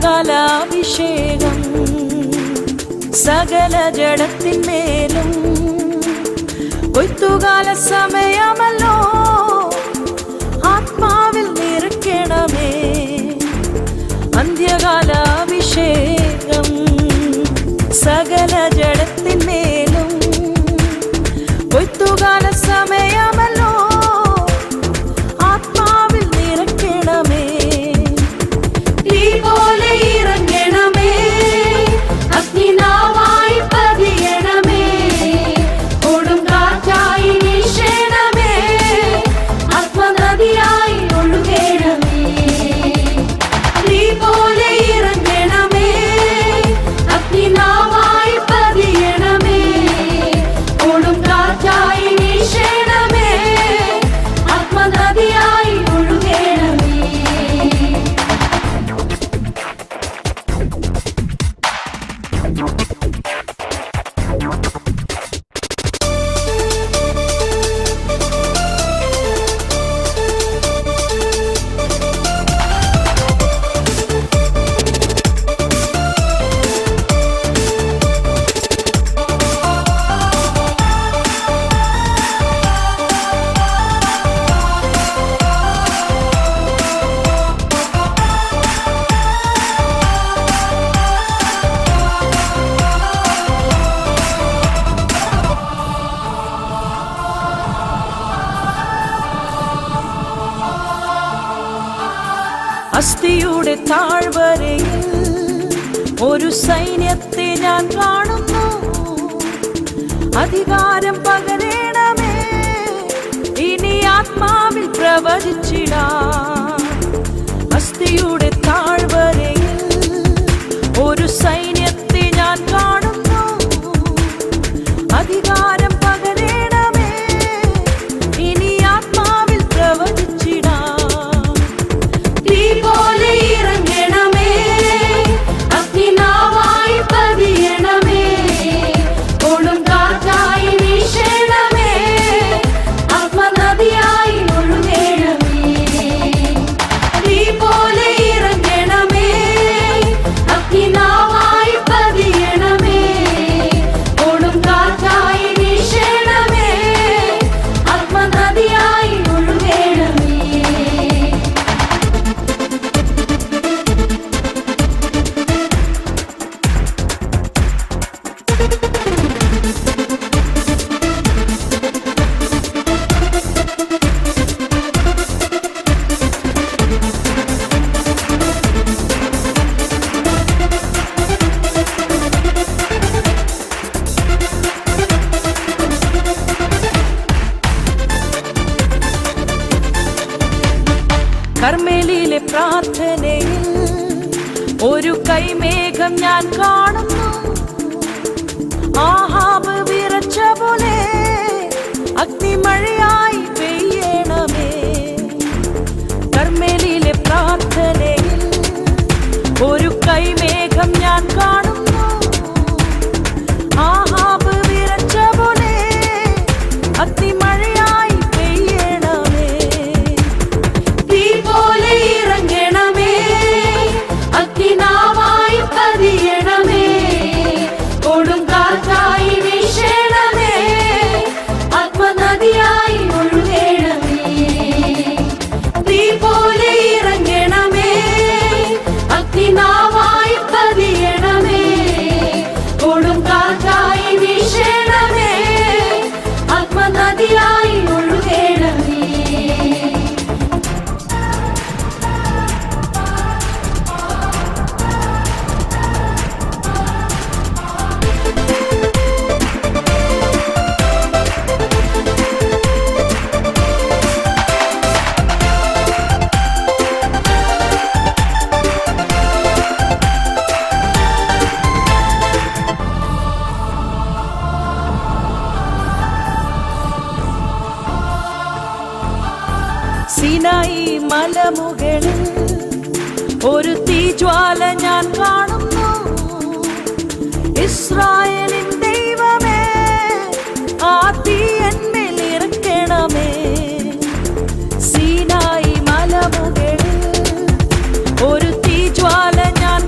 അന്ത്യകാലാഭിഷേകം സകല ജഡത്തിന്മേലും കൊയ്ത്തുകാല സമയമല്ലോ ആത്മാവിൽ നിറയ്ക്കണമേ. അന്ത്യകാലാഭിഷേകം സകല ജഡത്തിന്മേലും കൊയ്ത്തുകാല സമയമല്ലോ ആത്മാവിൽ നിറയ്ക്കണമേ. തീ പോലെ ഇറങ്ങണമേ, അഗ്നിനാവായി പതിയണമേ, കൊടുങ്കാറ്റായി വീശണമേ, ആത്മനദിയായി ഒഴുകണമേ. തീ പോലെ ഇറങ്ങണമേ, അഗ്നിനാവായി പതിയണമേ, കൊടുങ്കാറ്റായി വീശണമേ, ആത്മനദിയായി ഒഴുകണമേ. അസ്ഥിയുടെ താഴ്വരയിൽ ഒരു സൈന്യത്തെ ഞാൻ കാണുന്നു. അധികാരം പകരണമേ, ഇനി ആത്മാവിൽ പ്രവചിച്ചിടാം. അസ്ഥിയുടെ താഴ്വരയിൽ ഒരു സൈന്യത്തെ ഞാൻ കാണുന്നു. അധികാരം പകരണമേ, ഇനി ആത്മാവിൽ പ്രവചിച്ചിടാം. തീ പോലെ ഇറങ്ങണമേ, അഗ്നിനാവായി പതിയണമേ, കൊടുങ്കാറ്റായി വീശണമേ, ആത്മനദിയായി ഒഴുകണമേ. തീ പോലെ ഇറങ്ങണമേ, അഗ്നിനാവായി പതിയണമേ, കൊടുങ്കാറ്റായി വീശണമേ, ആത്മനദിയായി ഒഴുകണമേ. കർമ്മേലിയിലെ പ്രാർത്ഥനയിൽ ഒരു കൈമേഘം ഞാൻ കാണുന്നു. ആഹാബ് വിറച്ച പോലെ അഗ്നിമഴയായി പെയ്യണമേ. കർമ്മേലിയിലെ പ്രാർത്ഥനയിൽ ഒരു കൈമേഘം ഞാൻ കാണുന്നു. ആഹാബ് വിറച്ച പോലെ അഗ്നിമഴയായി പെയ്യണമേ. തീ പോലെ ഇറങ്ങണമേ, അഗ്നിനാവായി പതിയണമേ, കൊടുങ്കാറ്റായി വീശണമേ, ആത്മനദിയായി ഒഴുകണമേ. തീ പോലെ ഇറങ്ങണമേ, അഗ്നിനാവായി പതിയണമേ, കൊടുങ്കാറ്റായി വീശണമേ, ആത്മനദിയായി ഒഴുകണമേ. സിനായി മലമുകളിൽ ഒരു തീജ്വാല ഞാൻ കാണുന്നു. ഇസ്രായേലിൻ ദൈവമേ, ആ തീ എന്മേൽ ഇറക്കണമേ. സീനായി മലമുകളിൽ ഒരു തീജ്വാല ഞാൻ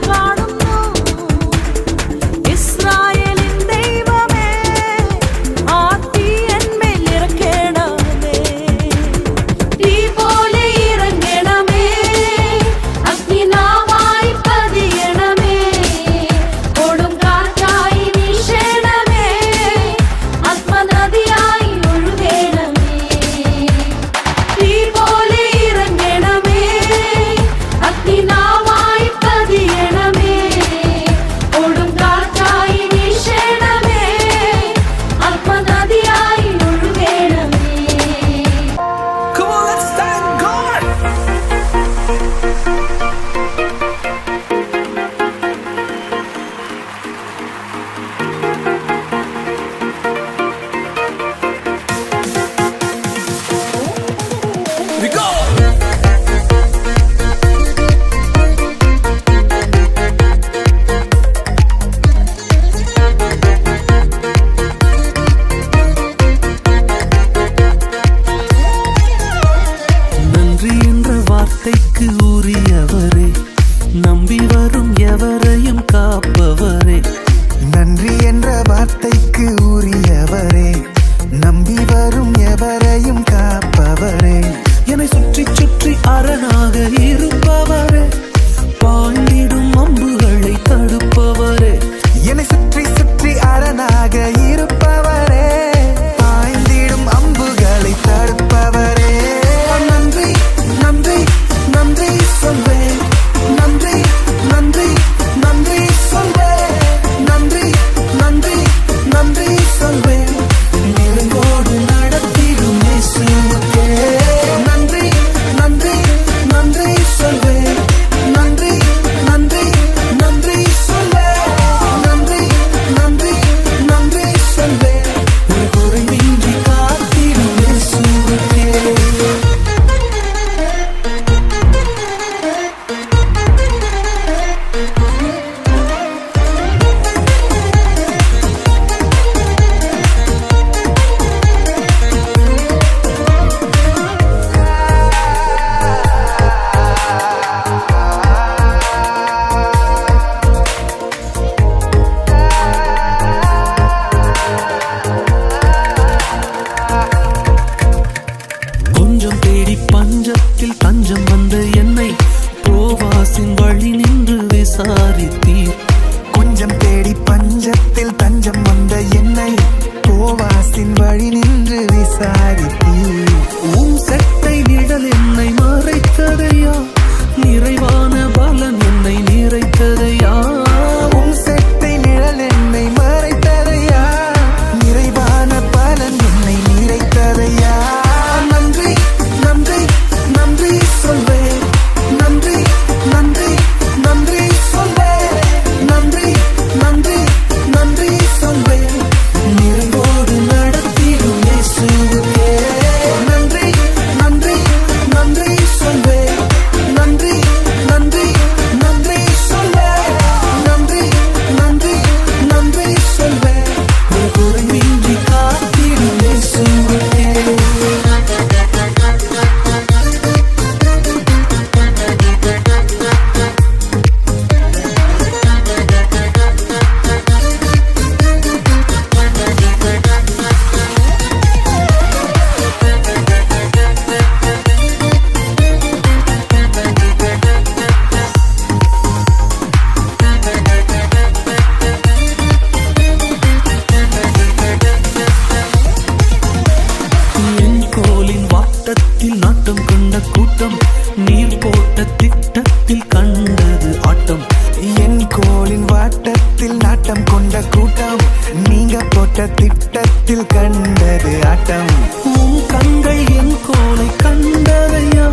வட்டத்தில் கண்டது ஆட்டம். உன் கண்கள் என் கோலை கண்டதையா,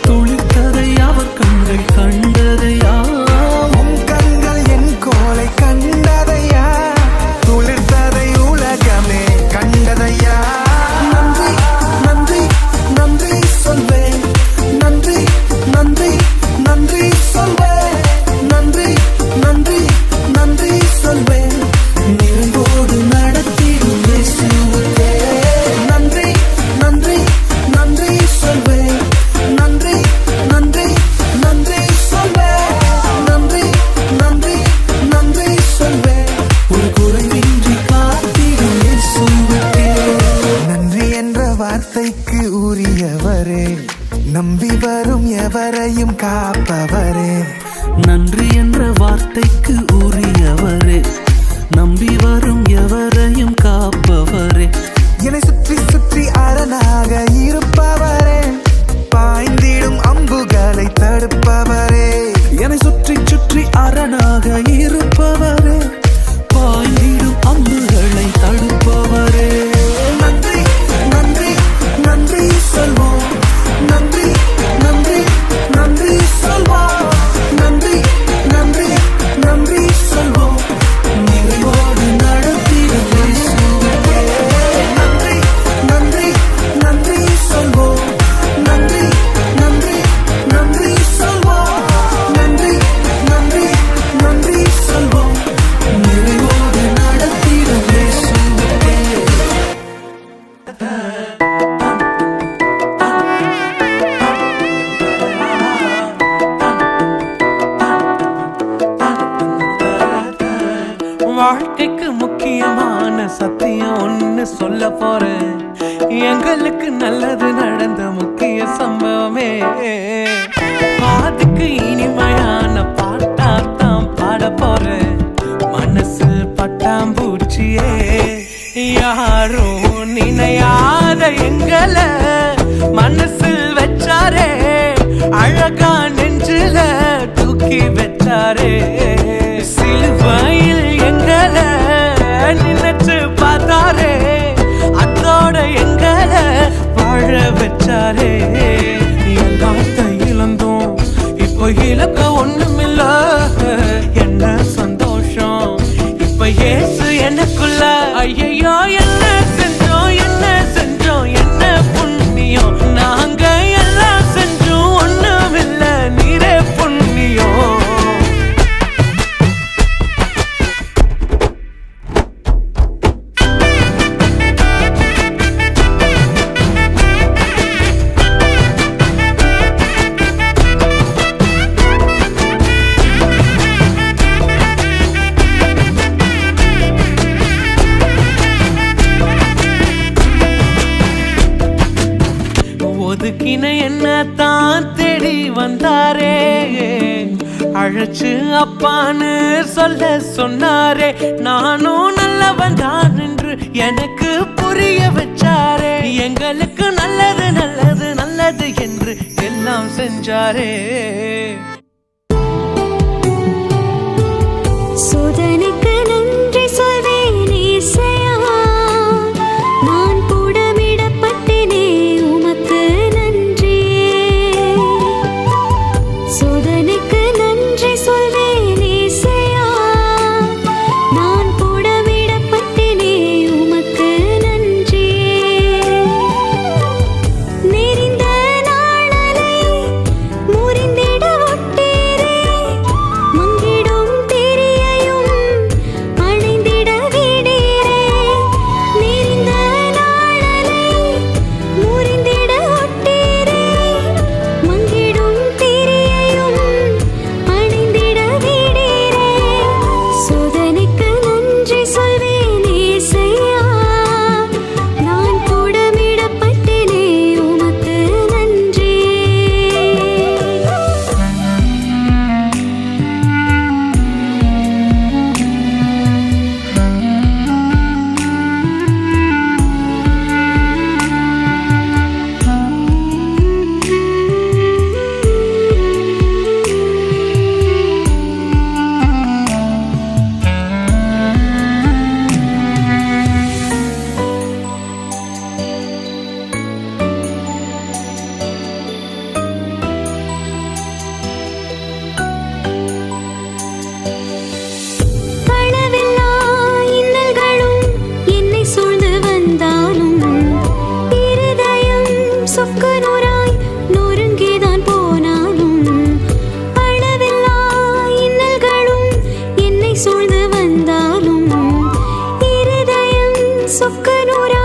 துளித்ததை அவர் கண்கள் கண்டதையா. உன் கண்கள் என் கோலை கண்டதையா, துளிர்த்ததை உலகமே கண்டதையா. நன்றி நன்றி நன்றி சொல்வேன், நன்றி நன்றி நன்றி சொல்வேன், நன்றி நன்றி நன்றி சொல்வேன். நிறைவோடு நடத்திடும் இயேசுவுக்கே நன்றி நன்றி நன்றி சொல்வேன், நன்றி நன்றி நன்றி சொல்வேன், நன்றி நன்றி நன்றி சொல்வேன். ஒரு குறைவின்றி காத்திடும் இயேசுவுக்கே. நன்றி என்ற வார்த்தைக்கு உரியவரே, நம்பி வரும் எவரையும் காப்பவரே. நன்றி என்ற வார்த்தைக்கு உரியவரே, நம்பி வரும் எவரையும் காப்பவரே. என்னை சுற்றி சுற்றி அரணாக இருப்பவரே, பாய்ந்திடும் அம்புகளை தடுப்பவரே. என்னை சுற்றி சுற்றி அரணாக இருப்பவரே, பாய்ந்திடும் அம்புகளை தடுப்பவரே. நன்றி நன்றி நன்றி சொல்வோம், நன்றி நன்றி நன்றி சொல்வோம், நன்றி நன்றி நன்றி சொல்வோம். நிறைவோடு நடத்திடும் இயேசுவுக்கே நன்றி நன்றி நன்றி சொல்வோம், நன்றி நன்றி நன்றி சொல்வோம், நன்றி நன்றி நன்றி சொல்வோம். நிறைவோடு நடத்திடும் இயேசுவுக்கே. வாழ்க்கைக்கு முக்கியமான சத்தியம் ஒன்னு சொல்ல போறேன். எங்களுக்கு நல்லது நடந்த முக்கிய சம்பவமே, அதுக்கு இனிமையான பாட்டாத்தான் பாட போறேன். மனசு பட்டாம்பூச்சியே, யாரும் நினையாத எங்களை மனசில் வச்சாரே, அழகா நெஞ்சில தூக்கி வச்சாரே. சிலுவையில் எங்களை நினைச்சு பார்த்தாரே, அதோட எங்களை வாழ வச்சாரே. எல்லாத்தை இழந்தோம், இப்போ இழக்க ஒண்ணுமில்ல. என்ன சந்தோஷம் இப்ப இயேசு எனக்குள்ள. ஐயையோ என்ன செஞ்சோம் என்ன செஞ்சோம் என்ன புண்ணியம், நாங்க எல்லாம் செஞ்சோம் ஒண்ணுமில்ல, நீரே புண்ணியம். ஒதுக்கின என்ன தான் தேடி வந்தாரே, அழைச்சு அப்பான்னு சொல்ல சொன்னாரே. நானும் நல்லவன் தான் என்று எனக்கு புரிய வச்சாரே. எங்களுக்கு நல்லது நல்லது நல்லது என்று எல்லாம் செஞ்சாரே. சோதனைக்கு நன்றி சொல்வேன் இயேசையா, நான் புடமிடப்பட்டேனே உமக்கு நன்றி. சோதனைக்கு நன்றி சொல்வேன் இயேசையா, நான் புடமிடப்பட்டேனே உமக்கு நன்றி. நெறிந்த நாளலை முறிந்திட ஒட்டீரே, மங்கிடும் திரியையும் நூறாயிரம்